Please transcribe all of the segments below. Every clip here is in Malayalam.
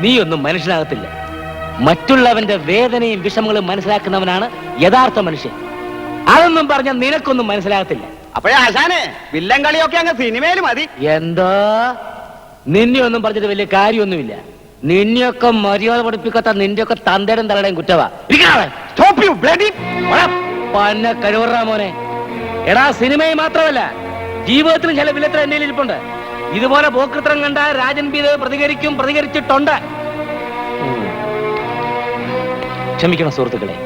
നീയൊന്നും മനുഷ്യനാകത്തില്ല. മറ്റുള്ളവന്റെ വേദനയും വിഷമങ്ങളും മനസ്സിലാക്കുന്നവനാണ് യഥാർത്ഥ മനുഷ്യൻ. അതൊന്നും പറഞ്ഞ നിനക്കൊന്നും മനസ്സിലാകത്തില്ല. അപ്പോഴേ ആശാനെ വില്ലൻ കളിയൊക്കെ അങ്ങ് സിനിമയിൽ മതി. എന്തോ നിന്നെ ഒന്നും പറഞ്ഞിട്ട് വലിയ കാര്യമൊന്നുമില്ല. നിന്നെയൊക്കെ മര്യാദ പഠിപ്പിക്കാത്ത നിന്റെയൊക്കെ തന്തേടും തലയുടെയും കുറ്റവാ. പന്ന കഴിവറാ മോനെ. എടാ, സിനിമയിൽ മാത്രമല്ല ജീവിതത്തിലും ചില വില്ലത്ര എന്റെ ഇരിപ്പുണ്ട്. ഇതുപോലെ പോക്കൃത്രം കണ്ട രാജൻ ബി പ്രതികരിച്ചിട്ടുണ്ട്. ക്ഷമിക്കണം സുഹൃത്തുക്കളെ,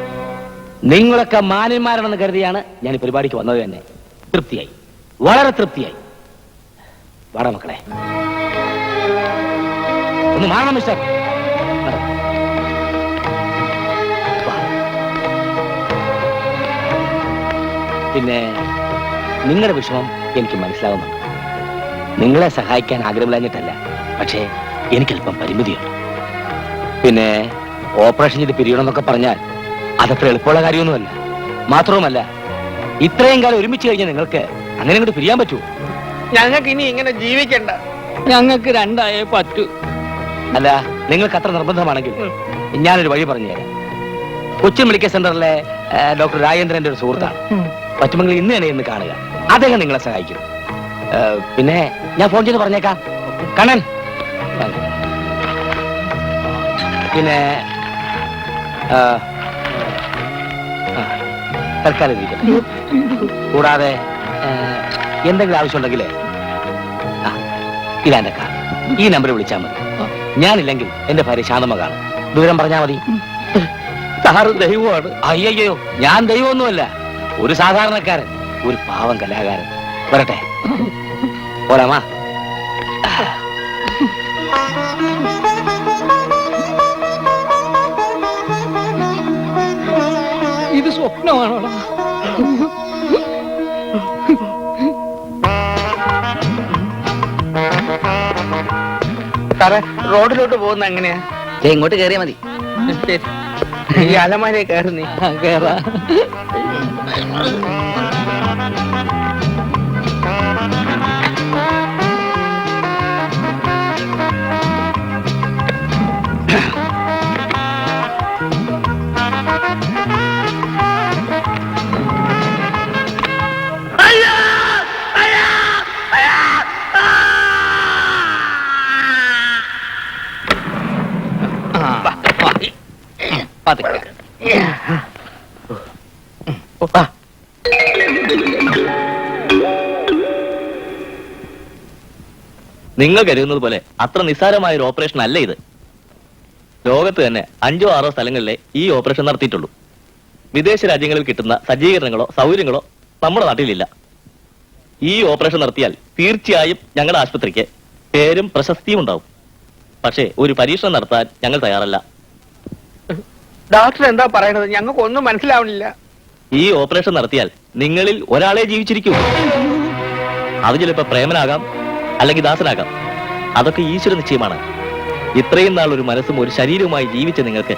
നിങ്ങളൊക്കെ മാന്യന്മാരാണെന്ന് കരുതിയാണ് ഞാൻ ഈ പരിപാടിക്ക് വന്നത് തന്നെ. തൃപ്തിയായി, വളരെ തൃപ്തിയായി. വാടാ മക്കളെ, ഒന്ന് മാറണം മിസ്റ്റർ. പിന്നെ നിങ്ങളുടെ വിഷമം എനിക്ക് മനസ്സിലാവുന്നുണ്ട്. നിങ്ങളെ സഹായിക്കാൻ ആഗ്രഹമില്ലാഞ്ഞിട്ടല്ല, പക്ഷേ എനിക്കല്പം പരിമിതിയുണ്ട്. പിന്നെ ഓപ്പറേഷൻ ചെയ്ത് പിരിയണമെന്നൊക്കെ പറഞ്ഞാൽ അതത്ര എളുപ്പമുള്ള കാര്യമൊന്നുമല്ല. മാത്രവുമല്ല, ഇത്രയും കാലം ഒരുമിച്ച് കഴിഞ്ഞാൽ നിങ്ങൾക്ക് അങ്ങനെ ഇങ്ങോട്ട് പിരിയാൻ പറ്റുമോ? ഞങ്ങൾക്ക് ഇനി ഇങ്ങനെ ജീവിക്കണ്ട. ഞങ്ങൾക്ക് രണ്ടായേ പറ്റൂ. അല്ല, നിങ്ങൾക്ക് അത്ര നിർബന്ധമാണെങ്കിൽ ഞാനൊരു വഴി പറഞ്ഞുതരാം. കൊച്ചിൻ മെഡിക്കൽ സെന്ററിലെ ഡോക്ടർ രാജേന്ദ്രന്റെ ഒരു സുഹൃത്താണ്. പറ്റുമെങ്കിൽ ഇന്ന് തന്നെ ഇന്ന് കാണുക. അദ്ദേഹം നിങ്ങളെ സഹായിക്കും. പിന്നെ ഞാൻ ഫോൺ ചെയ്ത് പറഞ്ഞേക്കാം. കണ്ണൻ, പിന്നെ തൽക്കാലം ഇരിക്കട്ടെ. കൂടാതെ എന്തെങ്കിലും ആവശ്യമുണ്ടെങ്കിൽ ഇതാന്റെ കാർ, ഈ നമ്പർ വിളിച്ചാൽ മതി. ഞാനില്ലെങ്കിൽ എന്റെ ഭാര്യ ശാന്തമ്മ കാണും. ദൂരം പറഞ്ഞാൽ മതി. സാറ് ദൈവമാണ്. അയ്യോ, ഞാൻ ദൈവമൊന്നുമല്ല, ഒരു സാധാരണക്കാരൻ, ഒരു പാവം കലാകാരൻ. വരട്ടെ, പോരാമാ. ഇത് സ്വപ്നമാണോടാ? സാറേ, റോഡിലോട്ട് പോകുന്ന എങ്ങനെയാ? ഇങ്ങോട്ട് കയറിയാ മതി. ഈ അലമാരയെ കയറുന്നേ. കേറാ. നിങ്ങൾ കരുതുന്നത് പോലെ അത്ര നിസ്സാരമായ ഒരു ഓപ്പറേഷൻ അല്ല ഇത്. ലോകത്ത് തന്നെ 5 or 6 സ്ഥലങ്ങളിലെ ഈ ഓപ്പറേഷൻ നടത്തിയിട്ടുള്ളൂ. വിദേശ രാജ്യങ്ങളിൽ കിട്ടുന്ന സജ്ജീകരണങ്ങളോ സൗകര്യങ്ങളോ നമ്മുടെ നാട്ടിലില്ല. ഈ ഓപ്പറേഷൻ നടത്തിയാൽ തീർച്ചയായും ഞങ്ങളുടെ ആശുപത്രിക്ക് പേരും പ്രശസ്തിയും ഉണ്ടാവും. പക്ഷേ ഒരു പരീക്ഷണം നടത്താൻ ഞങ്ങൾ തയ്യാറല്ല. ഡോക്ടർ എന്താ പറയണത്? ഞങ്ങൾക്ക് ഒന്നും മനസ്സിലാവണില്ല. ഈ ഓപ്പറേഷൻ നടത്തിയാൽ നിങ്ങളിൽ ഒരാളെ ജീവിച്ചിരിക്കൂ. അത് ചിലപ്പോ പ്രേമനാകാം, അല്ലെങ്കിൽ ദാസനാകാം. അതൊക്കെ ഈശ്വര നിശ്ചയമാണ്. ഇത്രയും നാൾ ഒരു മനസ്സും ഒരു ശരീരവുമായി ജീവിച്ച നിങ്ങൾക്ക്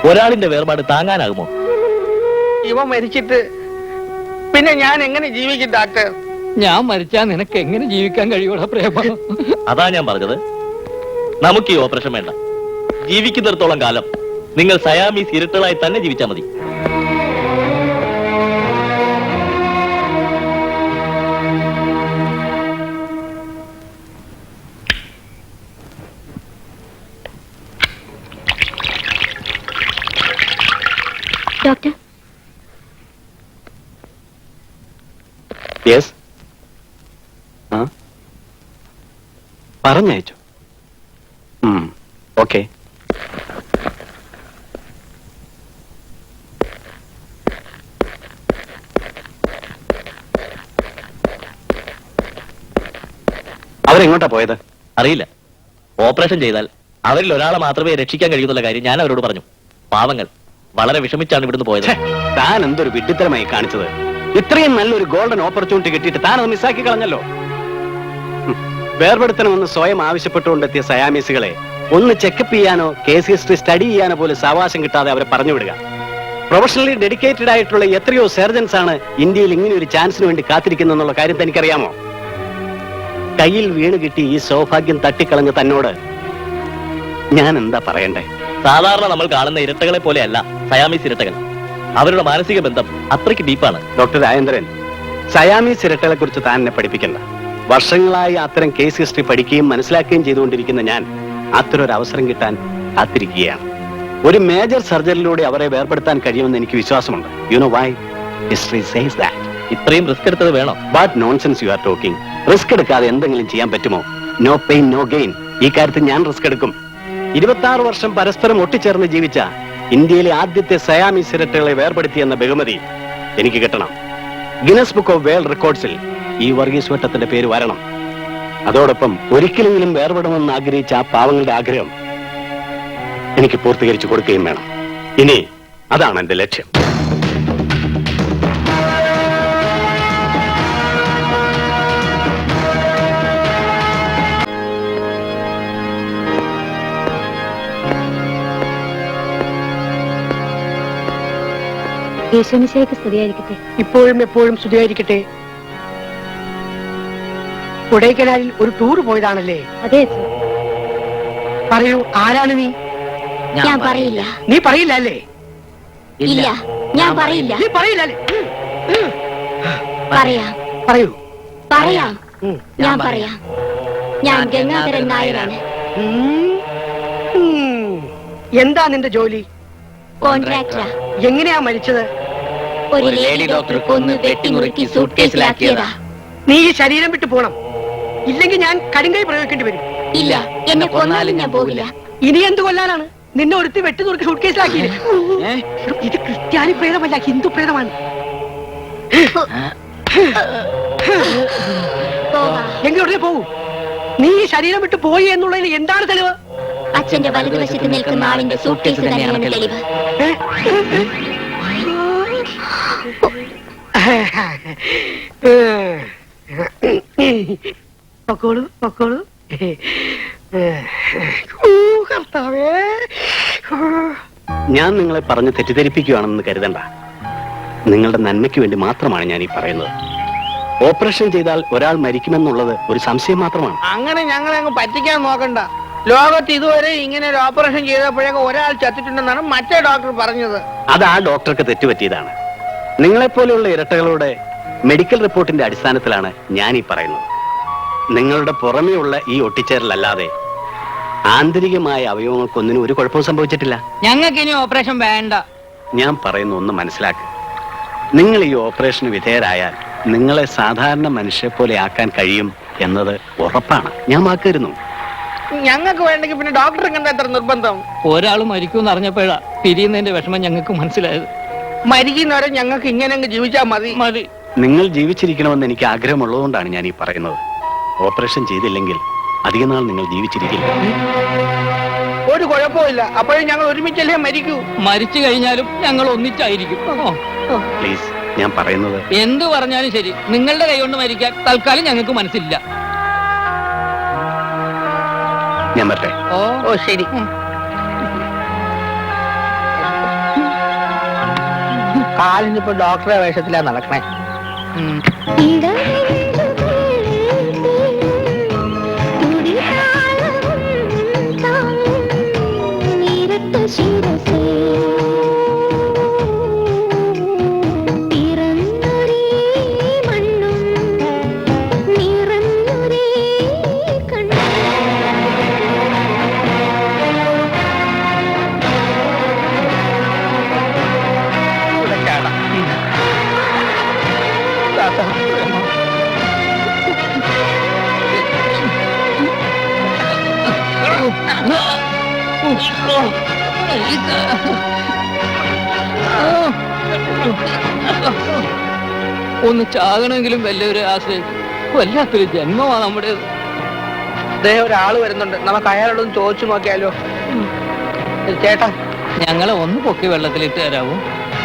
ഒരാളിന്റെ വേർപാട് താങ്ങാനാകുമോ? ഇവ മരിച്ചിട്ട് പിന്നെ ഞാൻ എങ്ങനെ ജീവിക്കും ഡോക്ടർ? ഞാൻ മരിച്ചാൽ നിനക്ക് എങ്ങനെ ജീവിക്കാൻ കഴിയൂടാ പ്രേമ? അതാ ഞാൻ പറഞ്ഞത്, നമുക്ക് ഈ ഓപ്പറേഷൻ വേണ്ട. ജീവിക്കുന്നിടത്തോളം കാലം നിങ്ങൾ സയാമീസ് ഇരട്ടകളായി തന്നെ ജീവിച്ചാൽ മതി. ഡോക്ടർ. യെസ്. പറഞ്ഞയച്ചു. ഓക്കെ. അവരെങ്ങോട്ടാ പോയത്? അറിയില്ല. ഓപ്പറേഷൻ ചെയ്താൽ അവരിൽ ഒരാളെ മാത്രമേ രക്ഷിക്കാൻ കഴിയുന്നുള്ള കാര്യം ഞാൻ അവരോട് പറഞ്ഞു. പാവങ്ങൾ വളരെ വിഷമിച്ചാണ് ഇവിടുന്ന് പോയത്. താൻ എന്തൊരു വിഡ്ഢിത്തരമായി കാണിച്ചത്. ഇത്രയും നല്ലൊരു ഗോൾഡൻ ഓപ്പർച്യൂണിറ്റി കിട്ടിയിട്ട് താൻ അത് മിസ്സാക്കി കളഞ്ഞല്ലോ. വേർപെടുത്തണമെന്ന് സ്വയം ആവശ്യപ്പെട്ടുകൊണ്ടെത്തിയ സയാമീസുകളെ ഒന്ന് ചെക്കപ്പ് ചെയ്യാനോ കേസ് ഹിസ്റ്ററി സ്റ്റഡി ചെയ്യാനോ പോലും സാവകാശം കിട്ടാതെ അവരെ പറഞ്ഞു വിടുക. പ്രൊഫഷണലി ഡെഡിക്കേറ്റഡ് ആയിട്ടുള്ള എത്രയോ സർജൻസ് ആണ് ഇന്ത്യയിൽ ഇങ്ങനെ ഒരു ചാൻസിന് വേണ്ടി കാത്തിരിക്കുന്നുള്ള കാര്യം തനിക്കറിയാമോ? കയ്യിൽ വീണ് കിട്ടി ഈ സൗഭാഗ്യം തട്ടിക്കളഞ്ഞ തന്നോട് ഞാൻ എന്താ പറയണ്ടേ? സാധാരണ നമ്മൾ കാണുന്ന ഇരട്ടകളെ പോലെയല്ല സയാമീസ് ഇരട്ടകൾ. അവരുടെ മാനസിക ബന്ധം അത്രയ്ക്ക് ഡീപ്പാണ്. ഡോക്ടർ രാജേന്ദ്രൻ, സയാമീസ് ഇരട്ടകളെ കുറിച്ച് താൻ എന്നെ പഠിപ്പിക്കണ്ട. വർഷങ്ങളായി അത്തരം കേസ് ഹിസ്റ്ററി പഠിക്കുകയും മനസ്സിലാക്കുകയും ചെയ്തുകൊണ്ടിരിക്കുന്ന ഞാൻ അത്തരം ഒരു അവസരം കിട്ടാൻ കാത്തിരിക്കുകയാണ്. ഒരു മേജർ സർജറിയിലൂടെ അവരെ വേർപെടുത്താൻ കഴിയുമെന്ന് എനിക്ക് വിശ്വാസമുണ്ട്. You know why? History says that. ഇത്രയും റിസ്ക് എടുത്തത് വേണോ? What nonsense you are talking? Risk എടുക്കാതെ എന്തെങ്കിലും ചെയ്യാൻ പറ്റുമോ? No pain no gain. ഈ കാര്യത്തിൽ ഞാൻ റിസ്ക് എടുക്കും. 26 വർഷം പരസ്പരം ഒട്ടിച്ചേർന്ന് ജീവിച്ച ഇന്ത്യയിലെ ആദ്യത്തെ സയാമീസ് ഇരട്ടകളെ വേർപെടുത്തിയെന്ന ബഹുമതി എനിക്ക് കിട്ടണം. ഗിന്നസ് ബുക്ക് ഓഫ് വേൾഡ് റെക്കോർഡ്സിൽ ഈ വർഗീസ് വട്ടത്തിന്റെ പേര് വരണം. അതോടൊപ്പം ഒരിക്കലെങ്കിലും വേർപെടണമെന്ന് ആഗ്രഹിച്ച ആ പാവങ്ങളുടെ ആഗ്രഹം എനിക്ക് പൂർത്തീകരിച്ചു കൊടുക്കുകയും വേണം. ഇനി അതാണ് എന്റെ ലക്ഷ്യം. യേശുമിശിഹായ്ക്ക് സ്തുതിയായിരിക്കട്ടെ. ഇപ്പോഴും എപ്പോഴും സ്തുതിയായിരിക്കട്ടെ. കൊടൈക്കനാലിൽ ഒരു ടൂർ പോയതാണല്ലേ? അതെ അച്ഛൻ. പറയൂ, ആരാണ് നീ? ഞാൻ പറയില്ല. നീ പറയില്ല അല്ലേ? ഇല്ല, ഞാൻ പറയില്ല. നീ പറയില്ല അല്ലേ? പറയാം, പറയൂ. പറയാം, ഉം. ഞാൻ പറയാം. ഞാൻ ഗംഗാധരൻ നായരാണ്. എന്താ നിന്റെ ജോലി? കോൺട്രാക്ടറാ. എങ്ങനെയാ മരിച്ചത്? ഒരു ലേഡി ഡോക്ടർ കൊന്നു വെട്ടിമുറുക്കി സൂട്ട് കേസിലാക്കിയതാ. നീ ഈ ശരീരം വിട്ടു പോണം, ഇല്ലെങ്കിൽ ഞാൻ കടുങ്കൈ പ്രയോഗിക്കേണ്ടി വരും. ഇല്ല, എന്നെ കൊന്നാലും ഞാൻ പോകില്ല. ഇനി എന്ത് കൊല്ലാനാണ്? നിന്നെ ഒരുത്തി വെട്ടി നുറുക്കി സൂട്ട് കേസിലാക്കിയില്ലേ? ഇത് ക്രിസ്ത്യാനി പ്രേതമല്ല, ഹിന്ദു പ്രേതമാണ്. പോകാം. എങ്കിൽ ഉടനെ പോകൂ. നീ ഈ ശരീരം വിട്ടു പോയി എന്നുള്ളതിന് എന്താണ് തെളിവ്? അച്ഛന്റെ വലതുവശത്ത് നിൽക്കുന്ന ആളിന്റെ സൂട്ട് കേസ് തന്നെയാണ് തെളിവ്. പൊക്കോളൂ, പൊക്കോളൂ. കർത്താവേ, ഞാൻ നിങ്ങളെ പറഞ്ഞ് തെറ്റിദ്ധരിപ്പിക്കുകയാണെന്ന് കരുതണ്ട. നിങ്ങളുടെ നന്മയ്ക്ക് വേണ്ടി മാത്രമാണ് ഞാൻ ഈ പറയുന്നത്. ഓപ്പറേഷൻ ചെയ്താൽ ഒരാൾ മരിക്കുമെന്നുള്ളത് ഒരു സംശയം മാത്രമാണ്. അങ്ങനെ ഞങ്ങളെ അങ്ങ് പറ്റിക്കാൻ നോക്കണ്ട. ലോകത്ത് ഇതുവരെ ഇങ്ങനെ ഒരു ഓപ്പറേഷൻ ചെയ്തപ്പോഴേക്കും ഒരാൾ ചത്തിട്ടുണ്ടെന്നാണ് മറ്റേ ഡോക്ടർ പറഞ്ഞത്. അത് ആ ഡോക്ടർക്ക് തെറ്റുപറ്റിയതാണ്. നിങ്ങളെപ്പോലെയുള്ള ഇരട്ടകളുടെ മെഡിക്കൽ റിപ്പോർട്ടിന്റെ അടിസ്ഥാനത്തിലാണ് ഞാൻ ഈ പറയുന്നത്. നിങ്ങളുടെ പുറമേയുള്ള ഈ ഒട്ടിച്ചേരലല്ലാതെ ആന്തരികമായ അവയവങ്ങൾക്കൊന്നിനും ഒരു കുഴപ്പവും സംഭവിച്ചിട്ടില്ല. ഞങ്ങൾക്ക് ഇനി ഓപ്പറേഷൻ വേണ്ട. ഞാൻ പറയുന്ന ഒന്ന് മനസ്സിലാക്കുക. നിങ്ങൾ ഈ ഓപ്പറേഷന് വിധേയരായാൽ നിങ്ങളെ സാധാരണ മനുഷ്യരെ പോലെ ആക്കാൻ കഴിയും എന്നത് ഉറപ്പാണ്. ഞാൻ വാക്കുതരുന്നു. ഞങ്ങൾക്ക് വേണ്ടെങ്കിൽ പിന്നെ ഡോക്ടറെ കണ്ട എത്ര നിർബന്ധം? ഒരാൾ മരിക്കുമെന്ന് അറിഞ്ഞപ്പോഴാ പിരിയുന്നതിന്റെ വിഷമം ഞങ്ങൾക്ക് മനസ്സിലായത്. മരിക്കുന്നവരെ ഞങ്ങൾക്ക് ഇങ്ങനെ അങ്ങ് ജീവിച്ചാൽ മതി. മതി. നിങ്ങൾ ജീവിച്ചിരിക്കണമെന്ന് എനിക്ക് ആഗ്രഹമുള്ളതുകൊണ്ടാണ് ഞാൻ ഈ പറയുന്നത്. ഓപ്പറേഷൻ ചെയ്തില്ലെങ്കിൽ അധിക നാൾ നിങ്ങൾ ജീവിച്ചിരിക്കില്ല. ഒരു കുഴപ്പമില്ല. അപ്പോഴും ഞങ്ങൾ ഒരുമിച്ചല്ലേ മരിക്കൂ. മരിച്ചു കഴിഞ്ഞാലും ഞങ്ങൾ ഒന്നിച്ചായിരിക്കും. പ്ലീസ്, ഞാൻ പറയുന്നത്. എന്തു പറഞ്ഞാലും ശരി, നിങ്ങളുടെ കൈ കൊണ്ട് മരിക്കാൻ തൽക്കാലം ഞങ്ങൾക്ക് മനസ്സില്ല. ഞാൻ വരട്ടെ. ഓ ശരി. കാലിനിപ്പോ ഡോക്ടറെ വേഷത്തിലാ നടക്കണേ. ഒന്ന് ചാകണമെങ്കിലും വല്ലവരെ ആശ്രയിച്ചു. വല്ലാത്തൊരു ജന്മമാണ് നമ്മുടേത്. ഒരാള് വരുന്നുണ്ട്, നമുക്ക് അയാളോടൊന്ന് ചോദിച്ചു നോക്കിയാലോ? ചേട്ടാ, ഞങ്ങളെ ഒന്ന് പൊക്കി വെള്ളത്തിലിട്ട് തരാമോ?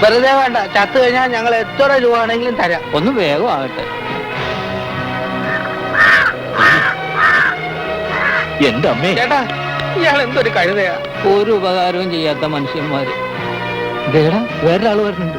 വെറുതെ വേണ്ട, ചത്തു കഴിഞ്ഞാൽ ഞങ്ങൾ എത്ര രൂപ ആണെങ്കിലും തരാം. ഒന്ന് വേഗം ആകട്ടെ. എന്റെ അമ്മേ, ചേട്ടാ, ഇയാൾ എന്തൊരു കഴുതയാ. ഒരു ഉപകാരവും ചെയ്യാത്ത മനുഷ്യന്മാര്. വേറൊരാള് വരുന്നുണ്ട്.